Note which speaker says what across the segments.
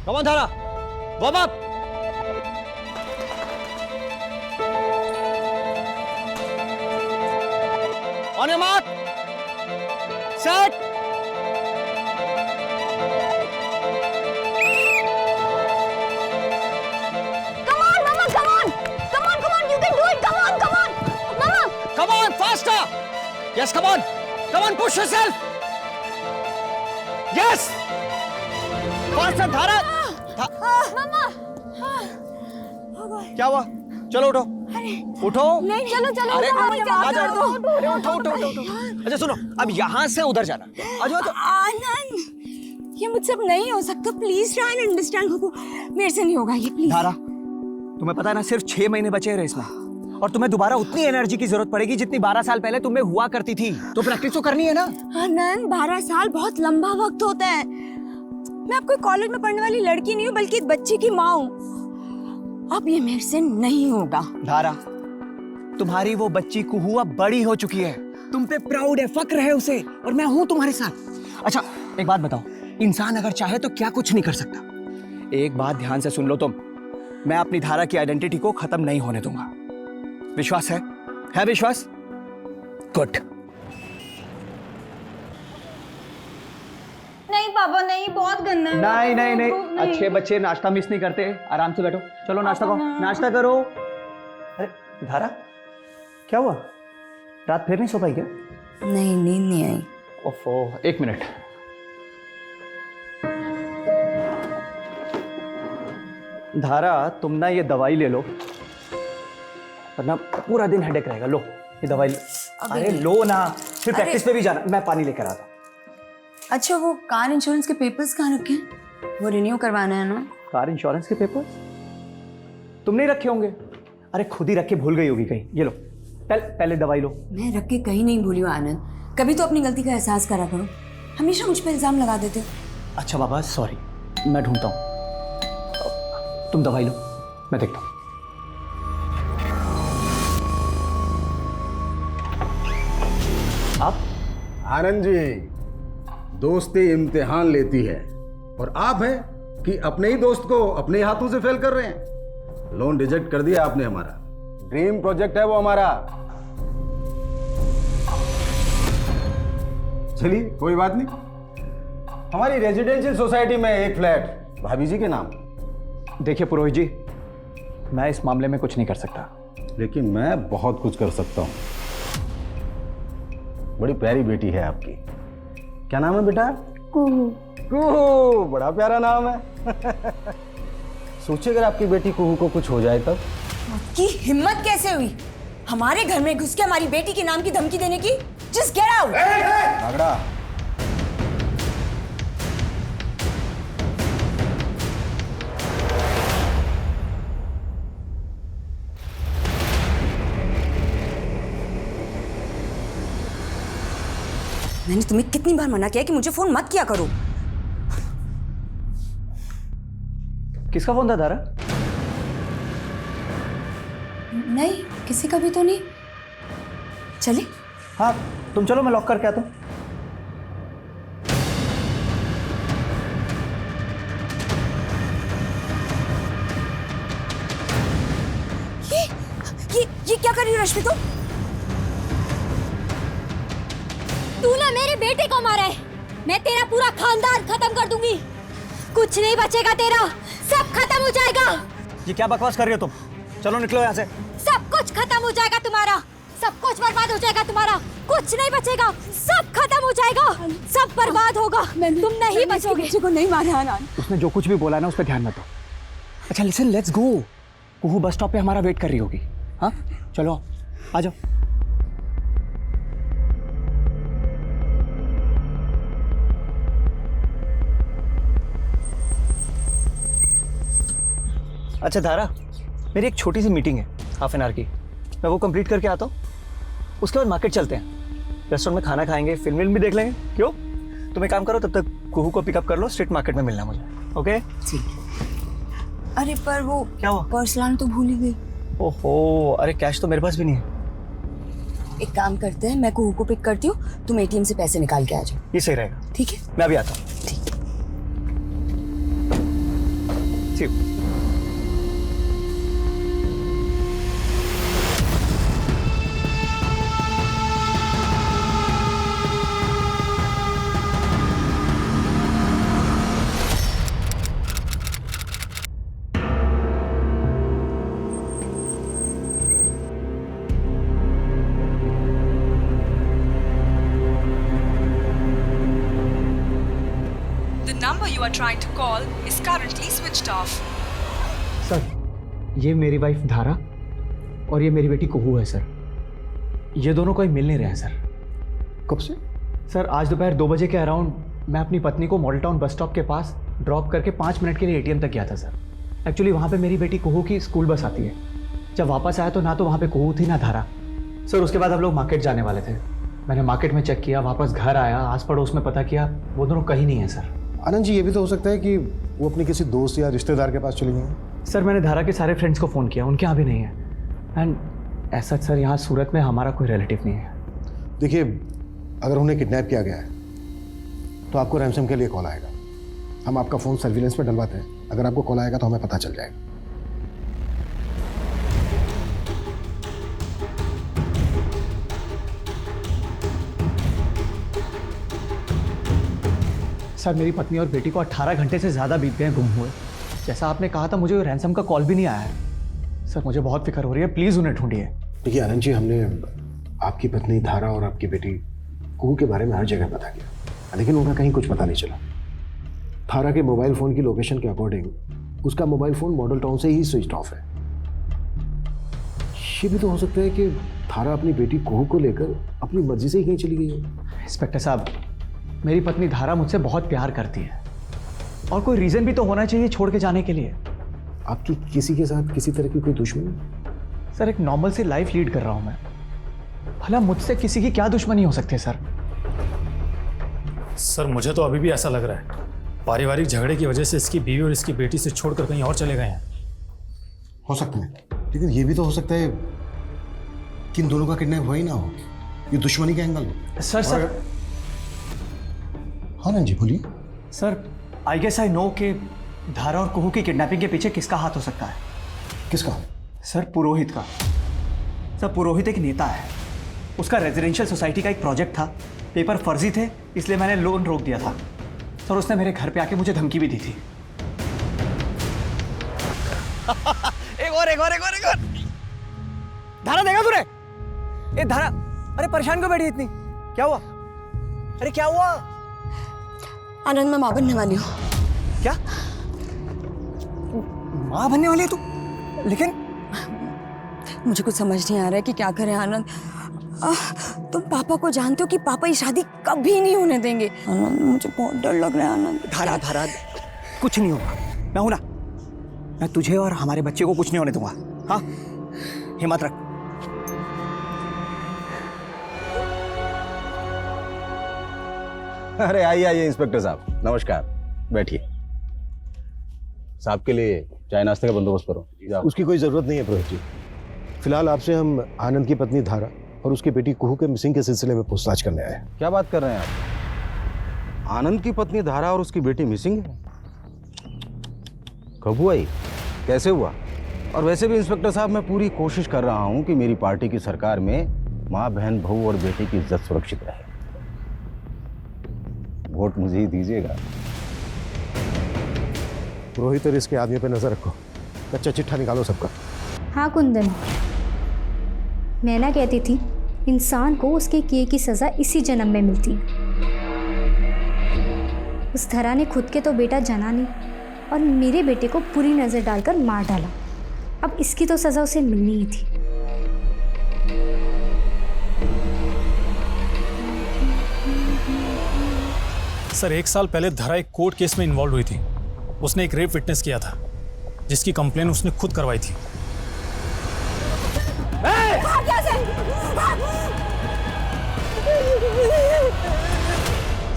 Speaker 1: Come on, Dhara. Warm up. On your mark. Set.
Speaker 2: Come on, Mama, come on. Come on, come on, you can do it. Come on, come on. Mama.
Speaker 1: Come on, faster. Yes, come on. Come on, push yourself. Yes. Faster, Dhara.
Speaker 2: Mama.
Speaker 1: क्या हुआ? चलो उठो। उठो।
Speaker 2: नहीं, चलो चलो।
Speaker 1: अरे
Speaker 2: mummy,
Speaker 1: आ जाओ।
Speaker 2: चलो।
Speaker 1: अरे उठो उठो उठो उठो। अच्छा सुनो, अब यहाँ से उधर जाना। आ जाओ तो।
Speaker 2: आनंद, ये मुझसे अब नहीं हो सकता। Please try and understand. मेरे से नहीं होगा ये, प्लीज।
Speaker 1: धारा, तुम्हें पता है ना, सिर्फ 6 महीने बचे हैं रेस में, और तुम्हें दोबारा उतनी एनर्जी की जरूरत पड़ेगी जितनी 12 साल पहले तुम्हें हुआ करती थी। तो प्रैक्टिस तो करनी है ना।
Speaker 2: आनंद, 12 साल बहुत लंबा वक्त होता है। मैं आपको कॉलेज में पढ़ने वाली लड़की नहीं हूँ, बल्कि एक बच्चे की माँ हूँ। अब ये मेरे से नहीं होगा।
Speaker 1: धारा, तुम्हारी वो बच्ची कुहू अब बड़ी हो चुकी है। तुम पे प्राउड है, फक्र है उसे, और मैं हूं तुम्हारे साथ। अच्छा एक बात बताओ, इंसान अगर चाहे तो क्या कुछ नहीं कर सकता। एक बात ध्यान से सुन लो तुम, मैं अपनी धारा की आइडेंटिटी को खत्म नहीं होने दूंगा। विश्वास है विश्वास? गुड।
Speaker 2: नहीं पापा, नहीं, बहुत गंदा है।
Speaker 1: नहीं नहीं नहीं,
Speaker 2: नहीं।
Speaker 1: अच्छे बच्चे नाश्ता मिस नहीं करते। आराम से बैठो, चलो नाश्ता करो, नाश्ता करो। अरे धारा, क्या हुआ? रात फिर नहीं सो पाई क्या?
Speaker 2: नहीं, नींद नहीं आई।
Speaker 1: ओफो, 1 मिनट। धारा, तुम ना ये दवाई ले लो, वरना पूरा दिन हेडेक रहेगा। लो ये दवाई अरे लो ना, फिर प्रैक्टिस पे भी जाना। मैं पानी लेकर आता हूँ।
Speaker 2: अच्छा, वो कार इंश्योरेंस के पेपर्स कहाँ रखे हैं? वो रिन्यू करवाना है ना?
Speaker 1: कार इंश्योरेंस के पेपर्स तुम नहीं रखे होंगे। अरे खुद ही रख के भूल गई होगी कहीं। ये लो, पहले दवाई लो।
Speaker 2: मैं रख के कहीं नहीं भूली हूँ आनंद। कभी तो अपनी गलती का एहसास करा करो। हमेशा मुझ पर इल्जाम लगा देते हो।
Speaker 1: अच्छा बाबा, सॉरी, मैं ढूंढता हूँ। तुम दवाई लो, मैं देखता हूँ। आप?
Speaker 3: आनंद जी, दोस्ती इम्तिहान लेती है, और आप हैं कि अपने ही दोस्त को अपने ही हाथों से फेल कर रहे हैं। लोन रिजेक्ट कर दिया आपने हमारा। ड्रीम प्रोजेक्ट है वो हमारा। चलिए कोई बात नहीं, हमारी रेजिडेंशियल सोसाइटी में एक फ्लैट भाभी जी के नाम।
Speaker 1: देखिए पुरोहित जी, मैं इस मामले में कुछ नहीं कर सकता।
Speaker 3: लेकिन मैं बहुत कुछ कर सकता हूँ। बड़ी प्यारी बेटी है आपकी। क्या नाम है बेटा?
Speaker 2: कुहू।
Speaker 3: कुहू, बड़ा प्यारा नाम है। सोचिए अगर आपकी बेटी कुहू को कुछ हो जाए तब।
Speaker 2: आपकी हिम्मत कैसे हुई हमारे घर में घुस के हमारी बेटी के नाम की धमकी देने की? Just get out.
Speaker 3: नागड़ा,
Speaker 2: मैंने तुम्हें कितनी बार मना किया कि मुझे फोन मत किया करो।
Speaker 1: किसका फोन था धारा?
Speaker 2: नहीं, किसी का भी तो नहीं। चले?
Speaker 1: हाँ तुम चलो, मैं लॉक करके आता हूँ।
Speaker 2: ये क्या कर रही हो रश्मि तुम?
Speaker 4: तूने मेरे बेटे को मारा है, मैं तेरा पूरा खानदान खत्म कर दूंगी। कुछ नहीं बचेगा तेरा, सब खत्म हो जाएगा।
Speaker 1: ये क्या बकवास कर रही हो तुम? चलो निकलो यहाँ से।
Speaker 4: सब कुछ खत्म हो जाएगा तुम्हारा, सब कुछ बर्बाद हो जाएगा तुम्हारा। कुछ नहीं बचेगा, सब खत्म हो जाएगा, सब बर्बाद होगा। तुम नहीं बचोगे।
Speaker 2: बच्चे को नहीं मारा आनंद।
Speaker 1: उसने जो कुछ भी बोला ना, उस पर ध्यान मत दो। अच्छा listen, let's go. Kuhu bus stop पे हमारा वेट कर रही होगी। हाँ चलो आ जाओ। अच्छा धारा, मेरी एक छोटी सी मीटिंग है हाफ एन आवर की, मैं वो कंप्लीट करके आता हूँ। उसके बाद मार्केट चलते हैं, रेस्टोरेंट में खाना खाएंगे, फिल्म भी देख लेंगे। क्यों? तुम एक काम करो, तब तक कुहू को पिकअप कर लो, स्ट्रीट मार्केट में मिलना मुझे। ओके?
Speaker 2: अरे पर वो
Speaker 1: क्या हुआ?
Speaker 2: पर्स लाना तो भूल ही गई।
Speaker 1: ओहो, अरे कैश तो मेरे पास भी नहीं है।
Speaker 2: एक काम करते हैं, मैं कुहू को पिक करती हूँ, तुम एटीएम से पैसे निकाल के आ जाओ।
Speaker 1: ये सही रहेगा।
Speaker 2: ठीक है?
Speaker 1: मैं अभी आता हूँ।
Speaker 2: ठीक।
Speaker 1: Miss you.
Speaker 5: The number you are trying to call is currently switched off.
Speaker 1: Sir, ये मेरी वाइफ धारा और ये मेरी बेटी कुहू है सर। ये दोनों कोई मिल नहीं रहे हैं सर।
Speaker 3: कब से?
Speaker 1: सर, आज दोपहर 2 बजे के अराउंड मैं अपनी पत्नी को मॉडल टाउन बस स्टॉप के पास ड्रॉप करके 5 मिनट के लिए एटीएम तक गया था सर। एक्चुअली वहाँ पे मेरी बेटी कुहू की स्कूल बस आती है। जब वापस आया तो ना तो वहाँ पे कुहू थी ना धारा। सर, उसके बाद हम लोग मार्केट जाने वाले थे। मैंने मार्केट में चेक किया, वापस घर आया, आस पड़ोस में पता किया, वो दोनों कहीं नहीं है सर।
Speaker 6: आनंद जी, ये भी तो हो सकता है कि वो अपने किसी दोस्त या रिश्तेदार के पास चली गई हैं।
Speaker 1: सर, मैंने धारा के सारे फ्रेंड्स को फ़ोन किया, उनके यहाँ भी नहीं है। एंड ऐसा सर, यहाँ सूरत में हमारा कोई रिलेटिव नहीं है।
Speaker 6: देखिए, अगर उन्हें किडनैप किया गया है तो आपको रैंसम के लिए कॉल आएगा। हम आपका फ़ोन सर्विलेंस पर डलवाते हैं। अगर आपको कॉल आएगा तो हमें पता चल जाएगा।
Speaker 1: सर, मेरी पत्नी और बेटी को 18 घंटे से ज़्यादा बीत गए गुम हुए। जैसा आपने कहा था, मुझे रैंसम का कॉल भी नहीं आया है। सर, मुझे बहुत फिक्र हो रही है, प्लीज़ उन्हें ढूंढिए।
Speaker 6: देखिए आनंद जी, हमने आपकी पत्नी धारा और आपकी बेटी कुहू के बारे में हर जगह पता किया, लेकिन उनका कहीं कुछ पता नहीं चला। धारा के मोबाइल फ़ोन की लोकेशन के अकॉर्डिंग उसका मोबाइल फ़ोन मॉडल टाउन से ही स्विच ऑफ है। ये भी तो हो सकता है कि धारा अपनी बेटी कुहू को लेकर अपनी मर्जी से ही कहीं चली गई है।
Speaker 1: इंस्पेक्टर साहब, मेरी पत्नी धारा मुझसे बहुत प्यार करती है और कोई रीज़न भी तो होना चाहिए छोड़ के जाने के लिए।
Speaker 6: आपकी किसी के साथ किसी तरह की कोई दुश्मनी?
Speaker 1: सर, एक नॉर्मल सी लाइफ लीड कर रहा हूँ मैं। भला मुझसे किसी की क्या दुश्मनी हो सकती है सर?
Speaker 7: सर, मुझे तो अभी भी ऐसा लग रहा है पारिवारिक झगड़े की वजह से इसकी बीवी और इसकी बेटी से छोड़कर कहीं और चले गए हैं।
Speaker 6: हो सकता है, लेकिन ये भी तो हो सकता है कि इन दोनों का किडनैप हुआ ही ना हो, ये दुश्मनी का एंगल हो।
Speaker 1: सर,
Speaker 6: हाँ नंद जी, बोलिए।
Speaker 1: Sir, I guess I know कि धारा और कुहू की किडनैपिंग के पीछे किसका हाथ हो सकता है।
Speaker 6: किसका?
Speaker 1: सर, पुरोहित का। सर, पुरोहित एक नेता है। उसका रेजिडेंशियल सोसाइटी का एक प्रोजेक्ट था, पेपर फर्जी थे, इसलिए मैंने लोन रोक दिया था। सर, उसने मेरे घर पे आके मुझे धमकी भी दी थी। एक और। धारा देखा तूने? ए धारा, अरे परेशान क्यों बैठी इतनी? क्या हुआ? अरे क्या हुआ?
Speaker 2: आनंद, मैं मां बनने वाली हूँ।
Speaker 1: क्या माँ बनने वाली है तू? लेकिन
Speaker 2: मुझे कुछ समझ नहीं आ रहा है कि क्या करें आनंद। तुम पापा को जानते हो कि पापा ये शादी कभी नहीं होने देंगे। आनंद, मुझे बहुत डर लग रहा है आनंद।
Speaker 1: धारा, कुछ नहीं होगा। मैं हूं ना, मैं तुझे और हमारे बच्चे को कुछ नहीं होने दूंगा। हाँ, हिम्मत रख।
Speaker 3: अरे आइए इंस्पेक्टर साहब, नमस्कार, बैठिए। साहब के लिए चाय नाश्ते का बंदोबस्त करो। जाओ।
Speaker 6: उसकी कोई ज़रूरत नहीं है पुरोहित जी। फिलहाल आपसे हम आनंद की पत्नी धारा और उसकी बेटी कुहू के मिसिंग के सिलसिले में पूछताछ करने आए हैं।
Speaker 3: क्या बात कर रहे हैं आप? आनंद की पत्नी धारा और उसकी बेटी मिसिंग है? कब हुआ ये? कैसे हुआ? और वैसे भी इंस्पेक्टर साहब, मैं पूरी कोशिश कर रहा हूं कि मेरी पार्टी की सरकार में माँ, बहन, बहू और बेटी की इज्जत सुरक्षित रहे। वोट मुझे ही दीजिएगा।
Speaker 6: पुरोहित और इसके आदमी पे नजर रखो, कच्चा चिट्ठा निकालो सबका।
Speaker 8: हाँ कुंदन, मैं ना कहती थी इंसान को उसके किए की सज़ा इसी जन्म में मिलती है। उस धरा ने खुद के तो बेटा जना नहीं और मेरे बेटे को बुरी नज़र डालकर मार डाला। अब इसकी तो सज़ा उसे मिलनी ही थी।
Speaker 7: सर, 1 साल पहले धरा एक कोर्ट केस में इन्वॉल्व हुई थी। उसने एक रेप विटनेस किया था, जिसकी कंप्लेन उसने खुद करवाई थी।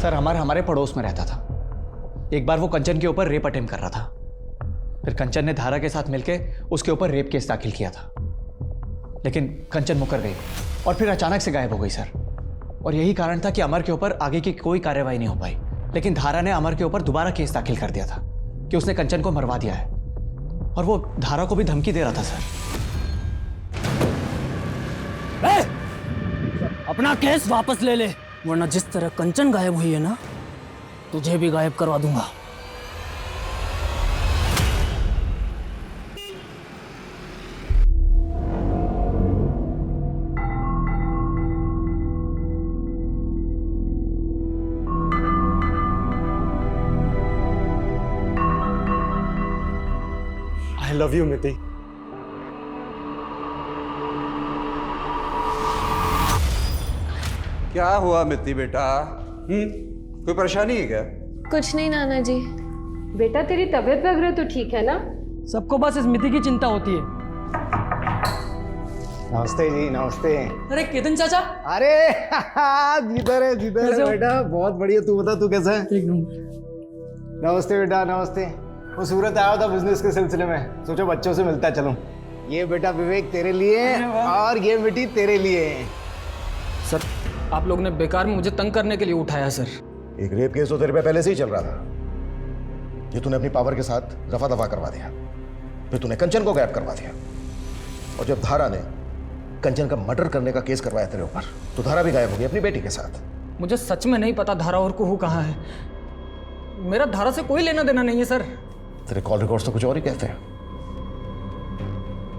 Speaker 1: सर, हमारे पड़ोस में रहता था। एक बार वो कंचन के ऊपर रेप अटेम्प्ट कर रहा था। फिर कंचन ने धारा के साथ मिलकर उसके ऊपर रेप केस दाखिल किया था, लेकिन कंचन मुकर गई और फिर अचानक से गायब हो गई सर। और यही कारण था कि अमर के ऊपर आगे की कोई कार्रवाई नहीं हो पाई। लेकिन धारा ने अमर के ऊपर दोबारा केस दाखिल कर दिया था कि उसने कंचन को मरवा दिया है। और वो धारा को भी धमकी दे रहा था सर।
Speaker 9: अपना केस वापस ले ले, वरना जिस तरह कंचन गायब हुई है ना, तुझे भी गायब करवा दूंगा।
Speaker 6: आई लव यू मिति।
Speaker 10: क्या हुआ मित्ती बेटा? कोई परेशानी है क्या?
Speaker 11: कुछ नहीं नाना जी। बेटा तेरी तबीयत वगैरह तो ठीक है ना?
Speaker 9: सबको बस इस मिति की चिंता होती है।
Speaker 6: नमस्ते जी, नमस्ते।
Speaker 9: अरे केतन चाचा।
Speaker 6: अरे जिधर है बेटा, बहुत बढ़िया। तू बता, तू कैसा है?
Speaker 9: एक नंबर।
Speaker 6: नमस्ते बेटा, नमस्ते। वो सूरत आया था बिजनेस के सिलसिले में, सोचो बच्चों से मिलता चलूं। ये बेटा विवेक तेरे लिए और ये बेटी तेरे लिए।
Speaker 9: सर, आप लोग ने बेकार में मुझे तंग करने के लिए उठाया सर।
Speaker 6: एक रेप केस तो तेरे पे पहले से ही चल रहा था, ये तूने अपनी पावर के साथ रफा दफा करवा दिया। फिर तूने कंचन को गायब करवा दिया, और जब धारा ने कंचन का मर्डर करने का केस करवाया तेरे ऊपर, तो धारा भी गायब हो गई अपनी बेटी के साथ।
Speaker 9: मुझे सच में नहीं पता धारा और कुहू कहाँ है। मेरा धारा से कोई लेना देना नहीं है सर।
Speaker 6: तेरे कॉल रिकॉर्ड्स तो कुछ और ही कहते हैं।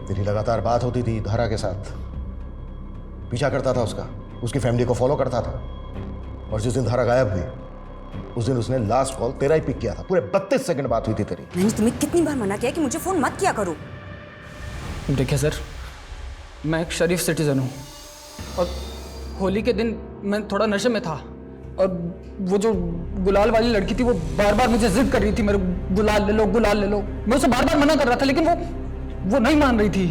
Speaker 6: तेरी लगातार बात होती थी धारा के साथ, पीछा करता था उसका, उसकी फैमिली को फॉलो करता था, और जिस दिन धारा गायब हुई उस दिन उसने लास्ट कॉल तेरा ही पिक किया था। पूरे 32 सेकंड बात हुई थी तेरी।
Speaker 2: मैंने तुम्हें कितनी बार मना किया कि मुझे फोन मत किया करो।
Speaker 9: देखिए सर, मैं एक शरीफ सिटीजन हूँ, और होली के दिन मैं थोड़ा नशे में था, और वो जो गुलाल वाली लड़की थी वो बार बार मुझे जिद कर रही थी, मेरे गुलाल ले लो, गुलाल ले लो। मैं उसे बार बार मना कर रहा था, लेकिन वो नहीं मान रही थी।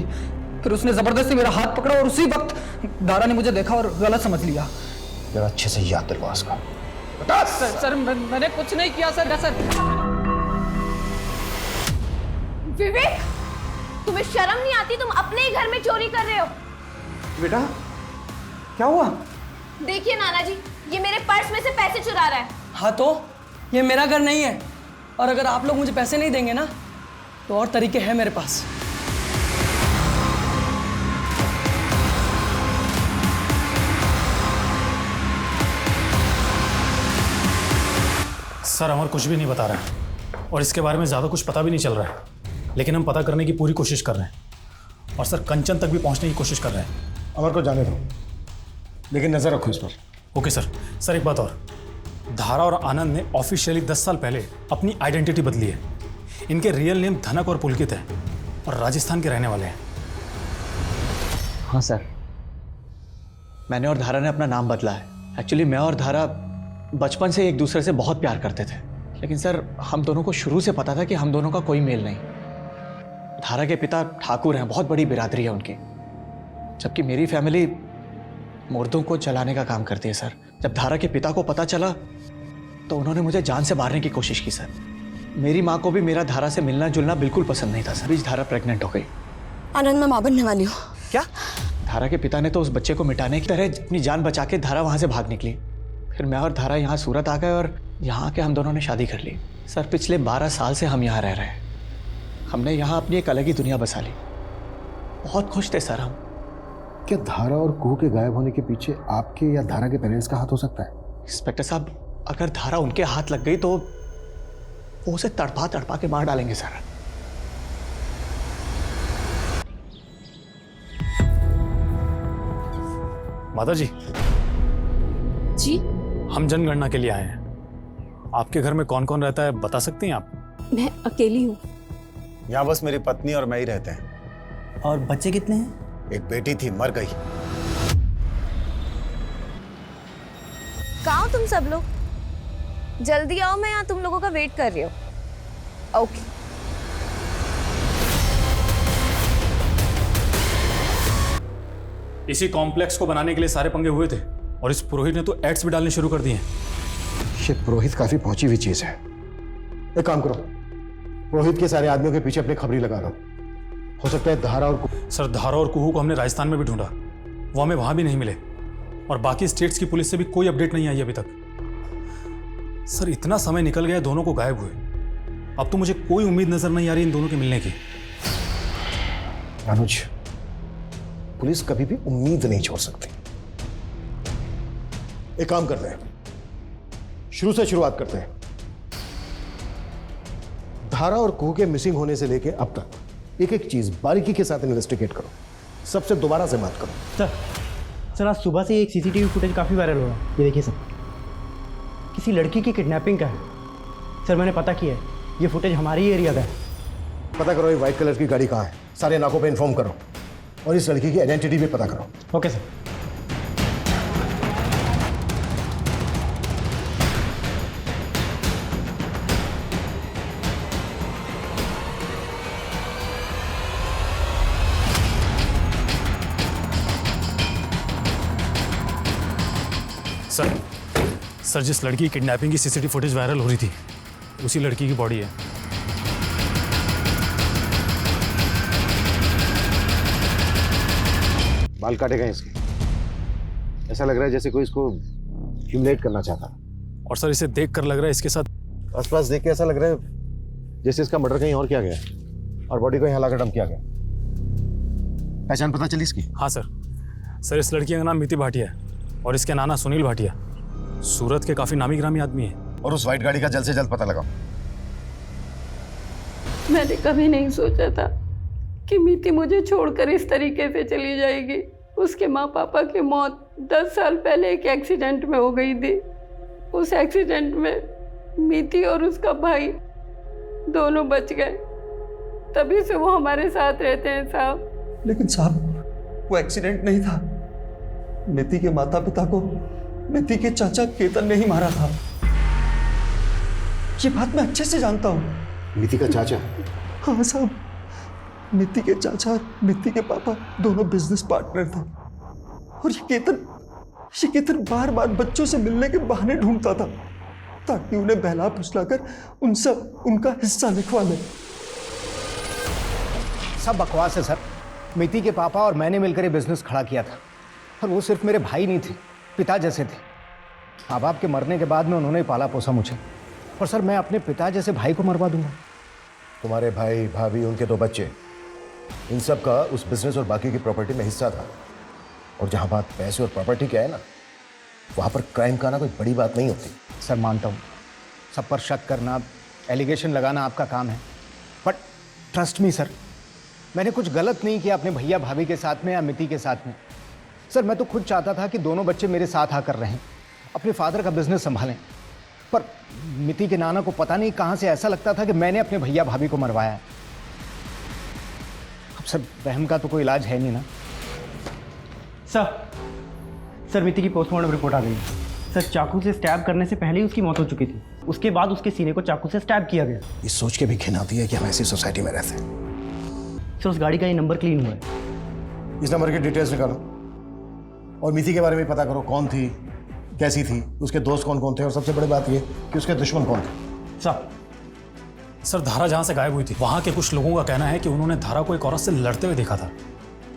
Speaker 9: फिर उसने जबरदस्ती मेरा हाथ पकड़ा, और उसी वक्त धारा ने मुझे देखा और गलत समझ लिया।
Speaker 6: जरा अच्छे से याद दिलवा उसका।
Speaker 9: सर मैंने कुछ नहीं किया सर।
Speaker 11: विवेक, तुम्हें शर्म नहीं आती? तुम अपने ही घर में चोरी कर रहे हो।
Speaker 10: बेटा क्या हुआ?
Speaker 11: देखिए नाना जी, ये मेरे पर्स में से पैसे चुरा रहा है।
Speaker 9: हाँ तो ये मेरा घर नहीं है, और अगर आप लोग मुझे पैसे नहीं देंगे ना, तो और तरीके हैं मेरे पास।
Speaker 7: सर, अमर कुछ भी नहीं बता रहा है, और इसके बारे में ज़्यादा कुछ पता भी नहीं चल रहा है, लेकिन हम पता करने की पूरी कोशिश कर रहे हैं, और सर कंचन तक भी पहुंचने की कोशिश कर रहे हैं।
Speaker 6: अमर को जाने दो, लेकिन नजर रखो इस पर।
Speaker 7: Okay sir. सर एक बात और, धारा और आनंद ने ऑफिशियली 10 साल पहले अपनी आइडेंटिटी बदली है। इनके रियल नेम धनक और पुलकित है, और राजस्थान के रहने वाले हैं।
Speaker 1: हाँ सर, मैंने और धारा ने अपना नाम बदला है। एक्चुअली मैं और धारा बचपन से एक दूसरे से बहुत प्यार करते थे, लेकिन सर हम दोनों को शुरू से पता था कि हम दोनों का कोई मेल नहीं। धारा के पिता ठाकुर हैं, बहुत बड़ी बिरादरी है उनकी, जबकि मेरी फैमिली मुर्दों को जलाने का काम करती है सर। जब धारा के पिता को पता चला तो उन्होंने मुझे जान से मारने की कोशिश की सर। मेरी माँ को भी मेरा धारा से मिलना जुलना बिल्कुल पसंद नहीं था सर। बीच धारा प्रेग्नेंट हो गई।
Speaker 2: आनंद, मैं मां बनने वाली हूँ।
Speaker 1: क्या? धारा के पिता ने तो उस बच्चे को मिटाने की तरह अपनी जान बचा के धारा वहाँ से भाग निकली। फिर मैं और धारा यहाँ सूरत आ गए, और यहाँ आके हम दोनों ने शादी कर ली। सर पिछले 12 साल से हम यहाँ रह रहे हैं। हमने यहाँ अपनी एक अलग ही दुनिया बसा ली। बहुत खुश थे सर हम।
Speaker 6: क्या धारा और कुहू के गायब होने के पीछे आपके या धारा के पेरेंट्स का हाथ हो सकता है?
Speaker 1: इंस्पेक्टर साहब, अगर धारा उनके हाथ लग गई तो वो उसे तड़पा तड़पा के मार डालेंगे सर।
Speaker 7: माता जी
Speaker 11: जी,
Speaker 7: हम जनगणना के लिए आए हैं। आपके घर में कौन कौन रहता है बता सकती हैं आप?
Speaker 11: मैं अकेली हूँ।
Speaker 3: यहाँ बस मेरी पत्नी और मैं ही रहते हैं।
Speaker 9: और बच्चे कितने हैं?
Speaker 3: एक बेटी थी, मर गई।
Speaker 2: कहाँ हो तुम सब लोग? जल्दी आओ, मैं यहाँ तुम लोगों का वेट कर रही हूँ। ओके।
Speaker 7: इसी कॉम्प्लेक्स को बनाने के लिए सारे पंगे हुए थे, और इस पुरोहित ने तो एड्स भी डालने शुरू कर दिए।
Speaker 6: ये पुरोहित काफी पहुंची हुई चीज है। एक काम करो, पुरोहित के सारे आदमियों के पीछे अपनी खबरी लगा दो। हो सकता है धारा और
Speaker 7: सर, धारा और कुहू को हमने राजस्थान में भी ढूंढा, वो हमें वहां भी नहीं मिले, और बाकी स्टेट्स की पुलिस से भी कोई अपडेट नहीं आई अभी तक। सर इतना समय निकल गया दोनों को गायब हुए, अब तो मुझे कोई उम्मीद नजर नहीं आ रही इन दोनों के मिलने की।
Speaker 6: अनुज, पुलिस कभी भी उम्मीद नहीं छोड़ सकती। एक काम करते हैं, शुरू से शुरुआत करते हैं। धारा और कुहू के मिसिंग होने से लेके अब तक एक एक चीज बारीकी के साथ इन्वेस्टिगेट करो। सबसे दोबारा से बात करो।
Speaker 1: सर आज सुबह से एक सीसीटीवी फुटेज काफ़ी वायरल हो रहा है। ये देखिए सर, किसी लड़की की किडनैपिंग का है। सर मैंने पता किया है, ये फुटेज हमारे ही एरिया का है।
Speaker 6: पता करो ये व्हाइट कलर की गाड़ी कहाँ है, सारे नाकों पे इन्फॉर्म करो और इस लड़की की आइडेंटिटी भी पता करो।
Speaker 1: Okay sir.
Speaker 7: सर जिस लड़की की किडनैपिंग की सीसीटीवी फुटेज वायरल हो रही थी, उसी लड़की की बॉडी है।
Speaker 6: बाल काटे गए इसके, ऐसा लग रहा है जैसे कोई इसको ह्यूमिलेट करना चाहता।
Speaker 7: और सर इसे देख कर लग रहा है इसके साथ
Speaker 6: आसपास देख के ऐसा लग रहा है जैसे इसका मर्डर कहीं और किया गया और बॉडी को यहाँ लाकर डंप किया गया। पहचान पता चली इसकी?
Speaker 7: हाँ सर इस लड़की का नाम मिति भाटिया है और इसके नाना सुनील भाटिया। सूरत के काफी नामी ग्रामी आदमी है।
Speaker 6: और उस व्हाइट गाड़ी का जल्द से जल्द पता लगाओ।
Speaker 11: मैंने कभी नहीं सोचा था कि मीति मुझे छोड़कर इस तरीके से चली जाएगी। उसके माँ पापा की मौत 10 साल पहले एक एक्सीडेंट में हो गई थी। उस एक्सीडेंट में मीति और उसका भाई दोनों बच गए, तभी से वो हमारे साथ रहते हैं साहब।
Speaker 12: लेकिन साहब वो एक्सीडेंट नहीं था। मिति के माता पिता को मिति के चाचा केतन ने ही मारा था। ये बात मैं अच्छे से जानता हूँ।
Speaker 6: मिति का चाचा?
Speaker 12: हाँ साहब, मिति के चाचा और मिति के पापा दोनों बिजनेस पार्टनर थे और ये केतन बार बार बच्चों से मिलने के बहाने ढूंढता था ताकि उन्हें बहला फुसलाकर उनसे उनका हिस्सा लिखवा ले।
Speaker 1: सब बकवास है सर। मिति के पापा और मैंने मिलकर ये बिजनेस खड़ा किया था और वो सिर्फ मेरे भाई नहीं थे, पिता जैसे थे। माँ बाप के मरने के बाद में उन्होंने पाला पोसा मुझे, और सर मैं अपने पिता जैसे भाई को मरवा दूंगा?
Speaker 6: तुम्हारे भाई भाभी, उनके 2 बच्चे, इन सब का उस बिजनेस और बाकी की प्रॉपर्टी में हिस्सा था। और जहाँ बात पैसे और प्रॉपर्टी की है ना, वहाँ पर क्राइम का ना कोई बड़ी बात नहीं होती।
Speaker 1: सर मानता हूँ, सब पर शक करना, एलिगेशन लगाना आपका काम है, बट ट्रस्ट मी सर, मैंने कुछ गलत नहीं किया अपने भैया भाभी के साथ में या मिति के साथ में। सर मैं तो खुद चाहता था कि दोनों बच्चे मेरे साथ आकर रहें, अपने फादर का बिजनेस संभालें, पर मिति के नाना को पता नहीं कहाँ से ऐसा लगता था कि मैंने अपने भैया भाभी को मरवाया है। अब सर वहम का तो कोई इलाज है नहीं ना।
Speaker 13: सर मिति की पोस्टमार्टम रिपोर्ट आ गई है। सर चाकू से स्टैब करने से पहले ही उसकी मौत हो चुकी थी, उसके बाद उसके सीने को चाकू से स्टैब किया गया।
Speaker 6: ये सोच के भी घिन आती है कि हम ऐसी सोसाइटी में रहते हैं।
Speaker 13: सर उस गाड़ी का ये नंबर क्लीन हुआ है।
Speaker 6: इस नंबर की डिटेल्स निकालो और मिति के बारे में पता करो, कौन थी, कैसी थी, उसके दोस्त कौन कौन थे और सबसे बड़ी बात ये कि उसके दुश्मन कौन थे।
Speaker 7: सर धारा जहां से गायब हुई थी, वहां के कुछ लोगों का कहना है कि उन्होंने धारा को एक औरत से लड़ते हुए देखा था।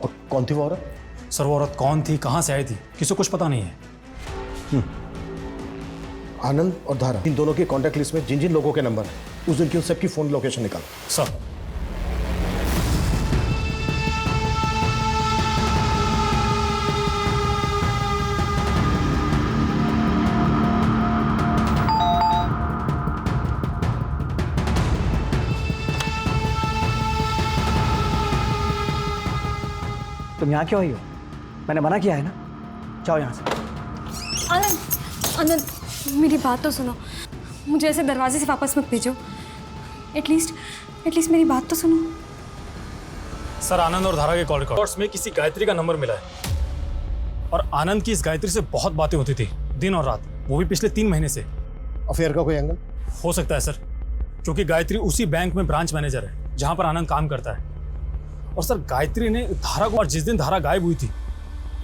Speaker 6: और कौन थी वो औरत?
Speaker 7: सर वो औरत कौन थी, कहां से आई थी, किसी को कुछ पता नहीं है।
Speaker 6: आनंद और धारा, इन दोनों की कॉन्टैक्ट लिस्ट में जिन जिन लोगों के नंबर है उस दिन की उन सबकी फोन लोकेशन निकालो।
Speaker 7: सर
Speaker 1: तुम यहाँ क्यों आई हो? मैंने मना किया है ना, जाओ यहाँ से।
Speaker 4: आनंद, मेरी बात तो सुनो। मुझे ऐसे दरवाजे से वापस मत भेजो। एटलीस्ट मेरी बात तो सुनो।
Speaker 7: सर आनंद और धारा के कॉल रिकॉर्ड्स में किसी गायत्री का नंबर मिला है और आनंद की इस गायत्री से बहुत बातें होती थी दिन और रात, वो भी पिछले 3 महीने से।
Speaker 6: अफेयर का कोई एंगल
Speaker 7: हो सकता है सर, क्योंकि गायत्री उसी बैंक में ब्रांच मैनेजर है जहां पर आनंद काम करता है। और सर गायत्री ने धारा को, और जिस दिन धारा गायब हुई थी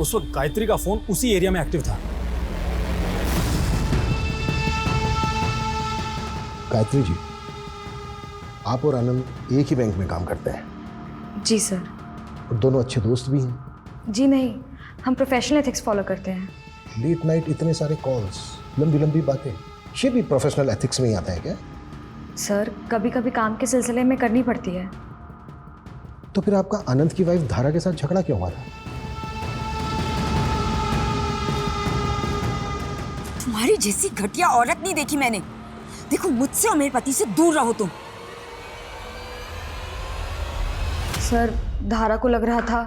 Speaker 7: उस वक्त गायत्री का फोन उसी एरिया में एक्टिव था।
Speaker 6: गायत्री जी, आप और आनंद एक ही बैंक में काम करते हैं?
Speaker 2: जी सर।
Speaker 6: और दोनों अच्छे दोस्त भी हैं?
Speaker 2: जी नहीं, हम प्रोफेशनल एथिक्स फॉलो करते हैं।
Speaker 6: लेट नाइट इतने सारे कॉल्स, लंबी लंबी बातें, ये भी प्रोफेशनल एथिक्स में ही आता है क्या?
Speaker 2: सर कभी कभी काम के सिलसिले में करनी पड़ती है।
Speaker 6: तो फिर आपका आनंद की वाइफ धारा के साथ झगड़ा क्यों हुआ था?
Speaker 2: तुम्हारी जैसी घटिया औरत नहीं देखी मैंने। देखो मुझसे और मेरे पति से दूर रहो तुम। सर धारा को लग रहा था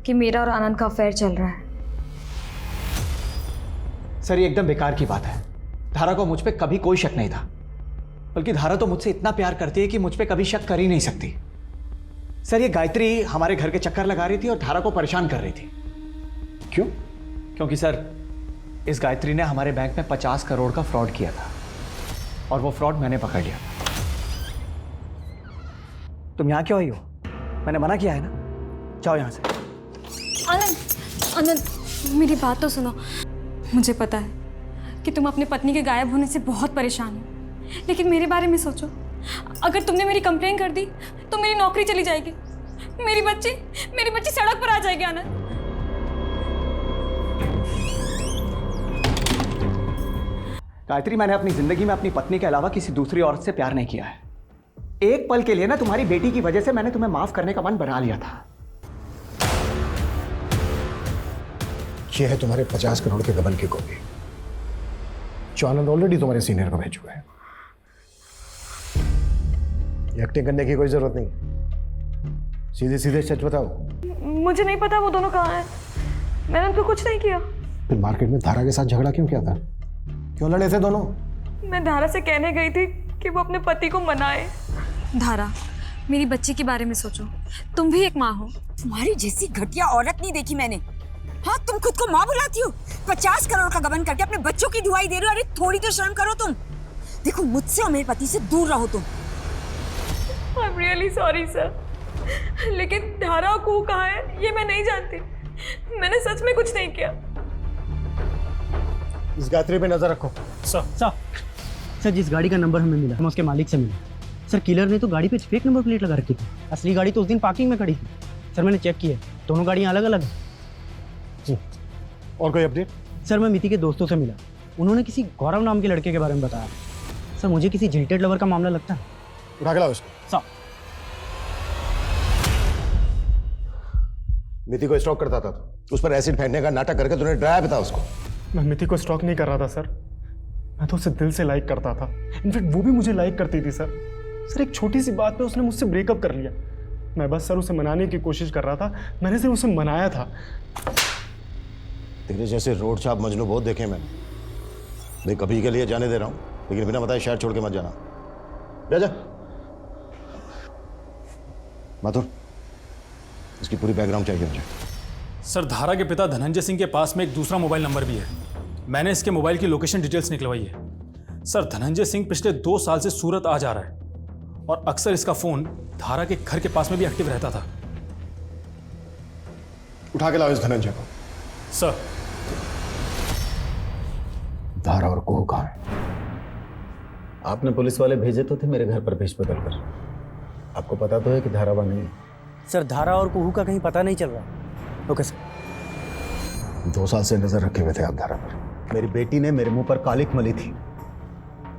Speaker 2: कि मेरा और आनंद का अफेयर चल रहा है।
Speaker 1: सर ये एकदम बेकार की बात है। धारा को मुझ पे कभी कोई शक नहीं था, बल्कि धारा तो मुझसे इतना प्यार करती है कि मुझ पे कभी शक कर ही नहीं सकती। सर ये गायत्री हमारे घर के चक्कर लगा रही थी और धारा को परेशान कर रही थी।
Speaker 6: क्यों?
Speaker 1: क्योंकि सर इस गायत्री ने हमारे बैंक में 50 करोड़ का फ्रॉड किया था और वो फ्रॉड मैंने पकड़ लिया। तुम यहां क्यों आई हो? मैंने मना किया है ना, जाओ यहां से।
Speaker 8: आनंद आनंद मेरी बात तो सुनो। मुझे पता है कि तुम अपनी पत्नी के गायब होने से बहुत परेशान हो, लेकिन मेरे बारे में सोचो। अगर तुमने मेरी कंप्लेन कर दी तो मेरी नौकरी चली जाएगी, मेरी बच्ची सड़क पर आ जाएगी। आनंद
Speaker 1: गायत्री मैंने अपनी जिंदगी में अपनी पत्नी के अलावा किसी दूसरी औरत से प्यार नहीं किया है। एक पल के लिए ना तुम्हारी बेटी की वजह से मैंने तुम्हें माफ करने का मन बना लिया था।
Speaker 6: यह है तुम्हारे 50 करोड़ के गबन की कॉपी जो आनंद ऑलरेडी तुम्हारे सीनियर को भेज चुका है। एक्टिंग करने की कोई जरूरत नहीं, सीधे सीधे सच बताओ।
Speaker 8: मुझे नहीं पता वो दोनों कहाँ हैं, मैंने उनको कुछ नहीं किया।
Speaker 6: फिर मार्केट में धारा के साथ झगड़ा क्यों किया था? क्यों लड़े थे दोनों?
Speaker 8: मैं धारा से कहने गई थी कि वो अपने पति को मनाए। धारा मेरी बच्ची के बारे में सोचो, तुम भी एक माँ हो।
Speaker 2: तुम्हारी जैसी घटिया औरत नहीं देखी मैंने। हाँ तुम खुद को माँ बुलाती हो, 50 करोड़ का गबन करके अपने बच्चों की दुआई दे रहे हो। अरे थोड़ी तो शर्म करो तुम। देखो मुझसे और मेरे पति से दूर रहो तुम।
Speaker 8: I'm really sorry sir, लेकिन धारा और कुहू कहाँ है ये मैं नहीं जानती। मैंने सच में कुछ नहीं किया।
Speaker 6: इस गायत्री पे नजर रखो।
Speaker 13: सर जिस गाड़ी का नंबर हमें मिला हम उसके मालिक से मिले। सर किलर ने तो गाड़ी पे फेक नंबर प्लेट लगा रखी थी, असली गाड़ी तो उस दिन पार्किंग में खड़ी थी। सर मैंने चेक किया, दोनों गाड़ियाँ अलग अलग हैं।
Speaker 6: और कोई अपडेट?
Speaker 13: सर मैं मिति के दोस्तों से मिला, उन्होंने किसी गौरव नाम के लड़के के बारे में बताया। सर मुझे किसी जिल्टेड लवर का मामला लगता है।
Speaker 6: उठा के लाओ इसको।
Speaker 13: सर
Speaker 6: मिति को स्टॉक करता था, उस पर एसिड फेंकने का नाटक करके तूने डराया भी था उसको।
Speaker 12: मैं मिति को स्टॉक नहीं कर रहा था सर, मैं तो उसे दिल से लाइक करता था। इनफैक्ट वो भी मुझे लाइक करती थी सर। सर एक छोटी सी बात पे उसने मुझसे ब्रेकअप कर लिया। मैं बस सर उसे मनाने की कोशिश कर रहा था, मैंने सिर्फ उसे मनाया था।
Speaker 6: तेरे जैसे रोड छाप मजनू बहुत देखे मैंने। मैं कभी के लिए जाने दे रहा हूँ, लेकिन बिना बताए शहर छोड़ के मत जाना। जा माथुर, इसकी पूरी बैकग्राउंड चाहिए मुझे।
Speaker 7: सर धारा के पिता धनंजय सिंह के पास में एक दूसरा मोबाइल नंबर भी है। मैंने इसके मोबाइल की लोकेशन डिटेल्स निकलवाई है। सर धनंजय सिंह पिछले 2 साल से सूरत आ जा रहा है और अक्सर इसका फोन धारा के घर के पास में भी एक्टिव रहता था।
Speaker 6: उठा के लाओ इस धनंजय को।
Speaker 7: सर
Speaker 6: धारा और कुहू कहाँ है?
Speaker 3: आपने पुलिस वाले भेजे तो थे मेरे घर पर भेज बदल कर। आपको पता तो है कि धारा वहां नहीं है।
Speaker 13: सर धारा और कुहू का कहीं पता नहीं चल रहा। Okay sir.
Speaker 6: 2 साल से नजर रखे हुए थे आप धारा पर।
Speaker 3: मेरी बेटी ने मेरे मुंह पर कालिक मली थी।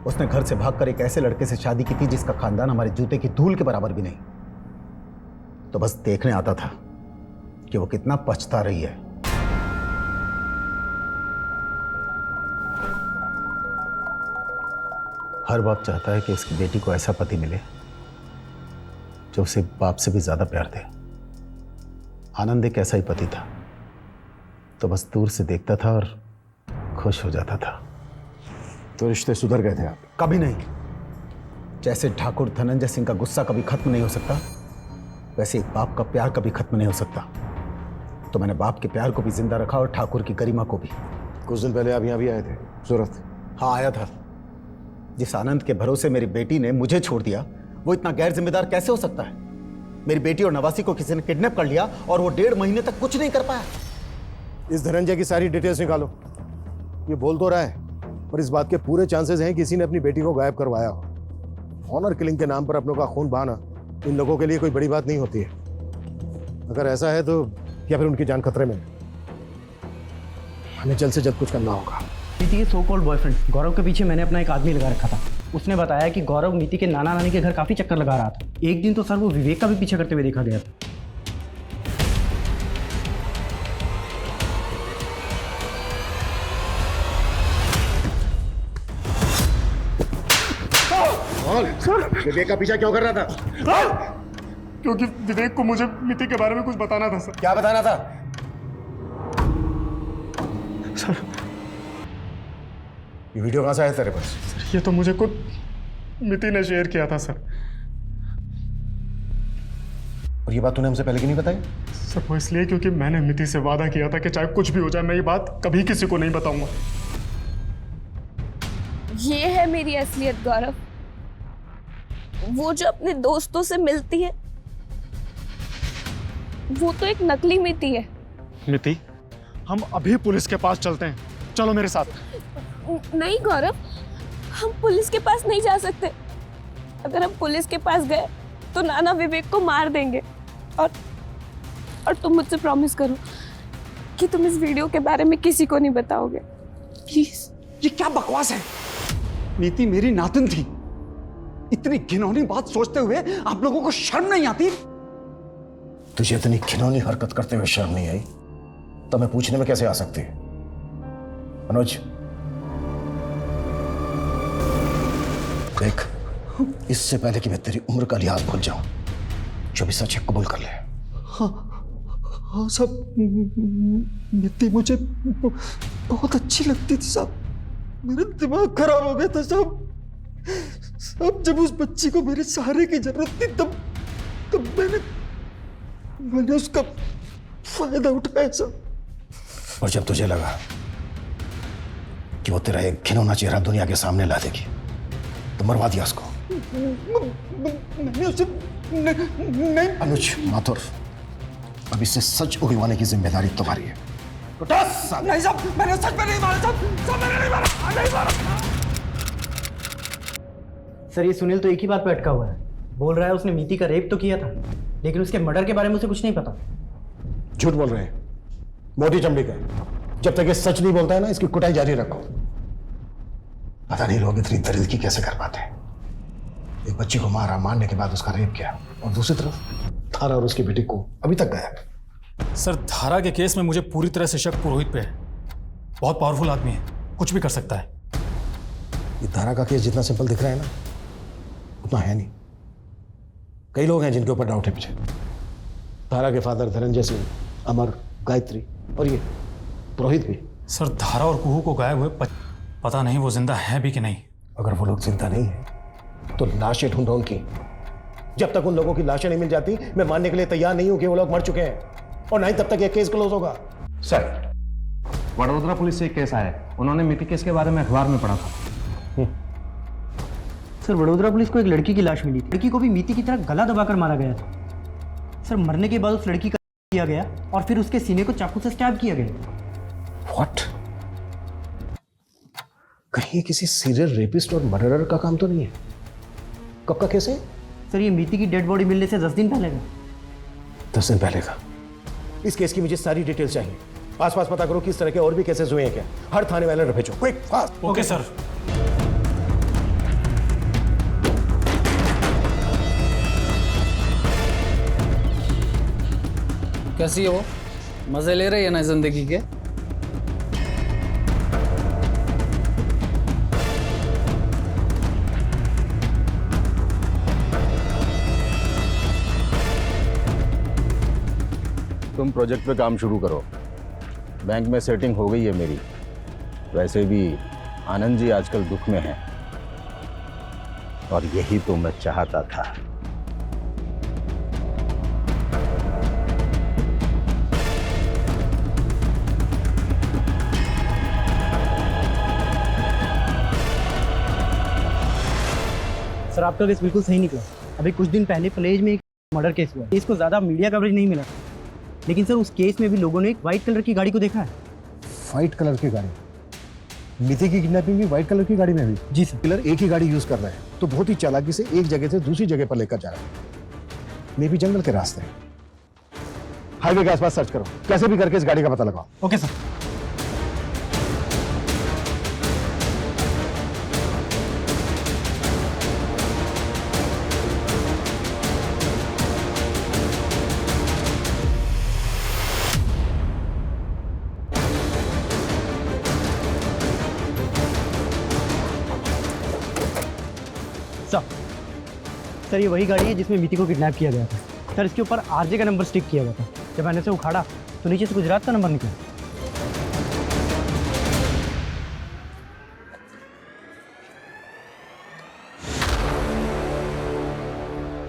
Speaker 3: उसने घर से भागकर एक ऐसे लड़के से शादी की थी जिसका खानदान हमारे जूते की धूल के बराबर भी नहीं। तो बस देखने आता था कि वो कितना पछता रही है। हर बाप चाहता है कि उसकी बेटी को ऐसा पति मिले जो उसे बाप से भी ज्यादा प्यार दे। आनंद एक ऐसा ही पति था, तो बस दूर से देखता था और खुश हो जाता था।
Speaker 6: तो रिश्ते सुधर गए थे आप?
Speaker 3: कभी नहीं। जैसे ठाकुर धनंजय सिंह का गुस्सा कभी खत्म नहीं हो सकता, वैसे एक बाप का प्यार कभी खत्म नहीं हो सकता। तो मैंने बाप के प्यार को भी जिंदा रखा और ठाकुर की गरिमा को भी।
Speaker 6: कुछ दिन पहले आप यहाँ भी आए थे सूरत?
Speaker 3: हाँ आया था। जिस आनंद के भरोसे मेरी बेटी ने मुझे छोड़ दिया, वो इतना गैर जिम्मेदार कैसे हो सकता है? मेरी बेटी और नवासी को किसी ने किडनैप कर लिया और वो 1.5 महीने तक कुछ नहीं कर पाया।
Speaker 6: इस धनंजय की सारी डिटेल्स निकालो। ये बोल तो रहा है, पर इस बात के पूरे चांसेस हैं किसी ने अपनी बेटी को गायब करवाया हो। ऑनर किलिंग के नाम पर अपनों का खून बहाना इन लोगों के लिए कोई बड़ी बात नहीं होती है। अगर ऐसा है तो या फिर उनकी जान खतरे में है। हमें जल्द से जल्द कुछ करना होगा।
Speaker 13: मिति के सो कॉल्ड बॉयफ्रेंड गौरव के पीछे मैंने अपना एक आदमी लगा रखा था। उसने बताया कि गौरव नीति के नाना नानी के घर काफ़ी चक्कर लगा रहा था। एक दिन तो सर वो विवेक का भी पीछा करते हुए देखा गया था।
Speaker 6: विवेक का पीछा क्यों कर रहा था?
Speaker 12: क्योंकि विवेक को मुझे मिति के बारे में कुछ बताना था सर।
Speaker 6: क्या बताना था?
Speaker 12: सर
Speaker 6: ये वीडियो कहाँ से आया तेरे पास?
Speaker 12: ये तो मुझे खुद मिति ने शेयर किया था सर।
Speaker 6: और ये बात तूने हमसे पहले क्यों नहीं बताई?
Speaker 12: सर वो इसलिए क्योंकि मैंने मिति से वादा किया था कि चाहे कुछ भी हो जाए मैं ये बात कभी किसी को नहीं बताऊंगा।
Speaker 14: ये है मेरी असलियत गौरव, वो जो अपने दोस्तों से मिलती है वो तो एक नकली मिति है।
Speaker 12: मिति, हम अभी पुलिस के पास चलते हैं, चलो मेरे साथ।
Speaker 14: नहीं गौरव, हम पुलिस के पास नहीं जा सकते। अगर हम पुलिस के पास गए तो नाना विवेक को मार देंगे। और तुम मुझसे प्रॉमिस करो कि तुम इस वीडियो के बारे में किसी को नहीं बताओगे, प्लीज।
Speaker 12: ये क्या बकवास है? नीति मेरी नातिन थी। इतनी घिनौनी बात सोचते हुए आप लोगों को शर्म नहीं आती?
Speaker 6: तुझे इतनी घिनौनी हरकत करते हुए शर्म नहीं आई तो मैं पूछने में कैसे आ सकती? मनोज देख, इससे पहले कि मैं तेरी उम्र का लिहाज भूल जाऊं, जो भी सच है कबूल कर ले।
Speaker 12: हाँ साहब, मिति मुझे बहुत अच्छी लगती थी साहब। मेरा दिमाग खराब हो गया था साहब। अब जब उस बच्ची को मेरे सहारे की जरूरत थी तब मैंने उसका फायदा उठाया साहब।
Speaker 6: और जब तुझे लगा कि वो तेरा एक घिनौना चेहरा दुनिया के सामने ला देगी तो मरवा दिया उसको।
Speaker 12: मैंने उसे नहीं।
Speaker 6: अनुज माथुर, अब इससे सच उगलवाने की जिम्मेदारी तुम्हारी है।
Speaker 12: नहीं साहब, मैंने सच में नहीं मारा साहब, मैंने नहीं मारा।
Speaker 13: सर ये सुनील तो एक ही बात पे अटका हुआ है। बोल रहा है उसने मीति का रेप तो किया था, लेकिन उसके मर्डर के बारे में उसे कुछ नहीं पता।
Speaker 6: झूठ बोल रहे हैं, मोटी चमड़ी का। जब तक ये सच नहीं बोलता है ना, इसकी कुटाई जारी रखो। पता नहीं लोग इतनी दरिद्री कैसे कर पाते हैं। एक बच्ची को मारा, मारने के बाद उसका रेप किया, और दूसरी तरफ धारा और उसकी बेटी को अभी तक गायब।
Speaker 7: सर धारा के केस में मुझे पूरी तरह से शक पुरोहित पे है। बहुत पावरफुल आदमी है, कुछ भी कर सकता है।
Speaker 6: ये धारा का केस जितना सिंपल दिख रहा है ना, उतना है नहीं। कई लोग हैं जिनके ऊपर डाउट है मुझे। धारा के फादर धनंजय सिंह, अमर, गायत्री और ये पुरोहित भी।
Speaker 7: सर धारा और कुहू को गायब हुए पता नहीं वो जिंदा है भी कि नहीं।
Speaker 6: अगर वो लोग जिंदा नहीं है तो लाशें ढूंढो उनकी। जब तक उन लोगों की लाशें नहीं मिल जाती, मैं मानने के लिए तैयार नहीं हूं कि वो लोग मर चुके हैं, और नहीं तब तक ये केस क्लोज होगा।
Speaker 15: सर, वडोदरा पुलिस से एक केस आया है। उन्होंने मिति केस के बारे में अखबार में पढ़ा था।
Speaker 13: सर वडोदरा पुलिस को एक लड़की की लाश मिली। लड़की को भी मीति की तरह गला दबाकर मारा गया था। सर मरने के बाद उस लड़की का किया गया और फिर उसके सीने को चाकू से स्टैब किया गया।
Speaker 6: व्हाट? कहीं ये किसी सीरियल रेपिस्ट और मर्डरर का काम तो नहीं है? कब का केस है?
Speaker 13: सर ये मीति की डेड बॉडी मिलने से 10 दिन पहले का।
Speaker 6: 10 दिन पहले का? इस केस की मुझे सारी डिटेल चाहिए। आसपास पता करो किस तरह के और भी केसेस हुए हैं क्या। हर थाने वाले भेजो, क्विक फास्ट।
Speaker 7: Okay sir.
Speaker 9: कैसी है वो? मजे ले रही है ना जिंदगी के?
Speaker 3: तुम प्रोजेक्ट पे काम शुरू करो। बैंक में सेटिंग हो गई है मेरी। वैसे भी आनंद जी आजकल दुख में हैं, और यही तो मैं चाहता था।
Speaker 13: सर आपका केस बिल्कुल सही निकला। अभी कुछ दिन पहले प्लेज में एक मर्डर केस हुआ। इसको ज़्यादा मीडिया कवरेज नहीं मिला, लेकिन सर उस केस में भी लोगों ने एक वाइट कलर की गाड़ी को देखा है।
Speaker 6: व्हाइट कलर की गाड़ी? मिति की किडनैपिंग भी व्हाइट कलर की गाड़ी में भी?
Speaker 13: जी सर।
Speaker 6: किलर एक ही गाड़ी यूज कर रहा है तो बहुत ही चालाकी से एक जगह से दूसरी जगह पर लेकर जा रहा है। मे भी जंगल के रास्ते। हाईवे के आसपास सर्च करो, कैसे भी करके इस गाड़ी का पता लगाओ।
Speaker 13: Okay sir. सर ये वही गाड़ी है जिसमें मीति को किडनैप किया गया था। सर इसके ऊपर आरजे का नंबर स्टिक किया हुआ था। जब मैंने इसे उखाड़ा तो नीचे से गुजरात का नंबर निकला।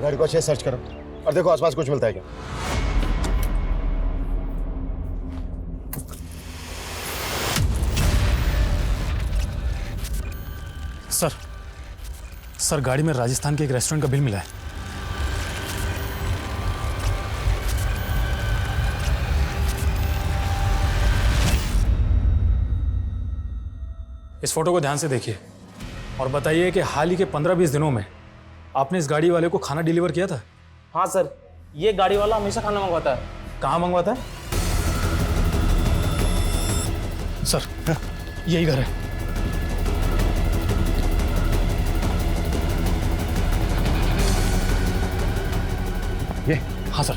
Speaker 6: गाड़ी को अच्छे से सर्च करो और देखो आसपास कुछ मिलता है क्या।
Speaker 7: सर गाड़ी में राजस्थान के एक रेस्टोरेंट का बिल मिला है। इस फोटो को ध्यान से देखिए और बताइए कि हाल ही के 15-20 दिनों में आपने इस गाड़ी वाले को खाना डिलीवर किया था?
Speaker 16: हाँ सर, ये गाड़ी वाला हमेशा खाना मंगवाता है।
Speaker 7: कहाँ मंगवाता है? सर यही घर है।
Speaker 6: ये?
Speaker 7: हाँ सर।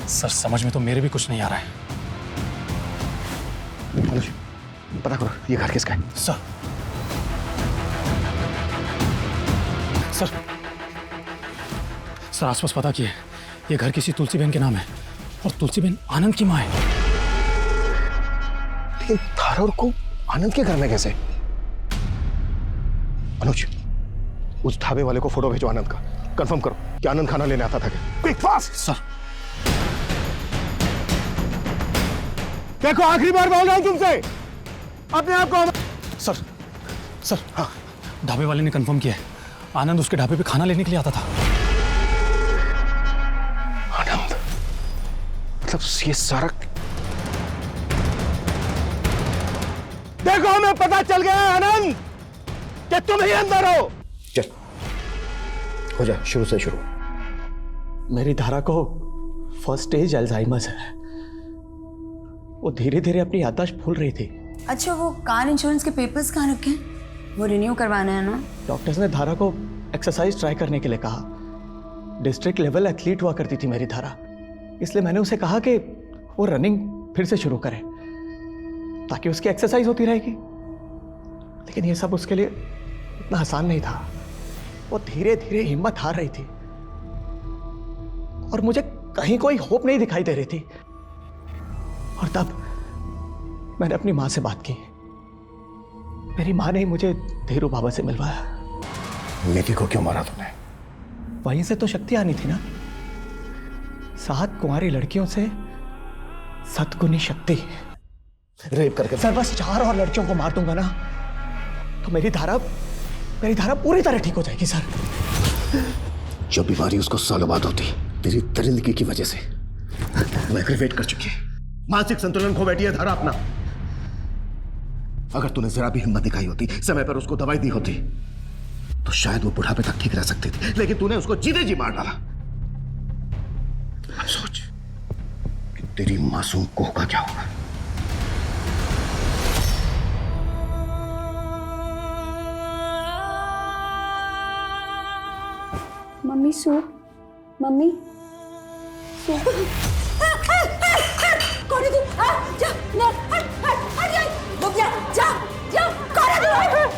Speaker 7: सर समझ में तो मेरे भी कुछ नहीं आ रहा है।
Speaker 6: अनुज, पता करो ये घर किसका है।
Speaker 7: सर आसपास पता किए, ये घर किसी तुलसी बहन के नाम है और तुलसी बहन आनंद की माँ है।
Speaker 6: लेकिन धारा और को आनंद के घर में कैसे? अनुज, उस ढाबे वाले को फोटो भेजो आनंद का, कंफर्म करो कि आनंद खाना लेने आता था क्या। Quick fast.
Speaker 7: सर
Speaker 6: देखो आखिरी बार बोल रहा हूं तुमसे, अपने आप को।
Speaker 7: सर हाँ, ढाबे वाले ने कंफर्म किया है, आनंद उसके ढाबे पे खाना लेने के लिए आता था।
Speaker 6: आनंद, मतलब ये सारा। देखो हमें पता चल गया आनंद कि तुम ही अंदर हो। चल हो जा, शुरू से शुरू।
Speaker 16: मेरी धारा को फर्स्ट स्टेज अल्जाइमर्स है। वो धीरे धीरे अपनी याददाश्त भूल रही थी।
Speaker 2: अच्छा, वो कार इंश्योरेंस के पेपर्स कहाँ रखे हैं? वो रिन्यू करवाना है ना?
Speaker 16: डॉक्टर्स ने धारा को एक्सरसाइज ट्राई करने के लिए कहा। डिस्ट्रिक्ट लेवल एथलीट हुआ करती थी मेरी धारा, इसलिए मैंने उसे कहा कि वो रनिंग फिर से शुरू करे ताकि उसकी एक्सरसाइज होती रहेगी। लेकिन ये सब उसके लिए इतना आसान नहीं था। वो धीरे धीरे हिम्मत हार रही थी और मुझे कहीं कोई होप नहीं दिखाई दे रही थी। और तब मैंने अपनी माँ से बात की। मेरी माँ ने मुझे धीरू बाबा से मिलवाया।
Speaker 6: नीति को क्यों मारा तुमने?
Speaker 16: वहीं से तो शक्ति आनी थी ना। 7 कुंवारी लड़कियों से 7 गुनी शक्ति।
Speaker 6: रेप करके
Speaker 16: सर बस 4 और लड़कियों को मार दूंगा ना तो मेरी धारा पूरी तरह ठीक हो जाएगी सर।
Speaker 6: जो बीमारी उसको सालों बाद होती, तेरी दरिंदगी की वजह से वो एग्रीवेट कर चुकी है। मानसिक संतुलन खो बैठी है धारा अपना। अगर तूने जरा भी हिम्मत दिखाई होती, समय पर उसको दवाई दी होती, तो शायद वो बुढ़ापे तक ठीक रह सकती थी। लेकिन तूने उसको जीते जी मार डाला। अब सोच कि तेरी मासूम कोह का क्या होगा।
Speaker 14: Mummy soup, mummy soup.
Speaker 2: कौन है तू? जा, रुक जा, जा, कौन है तू?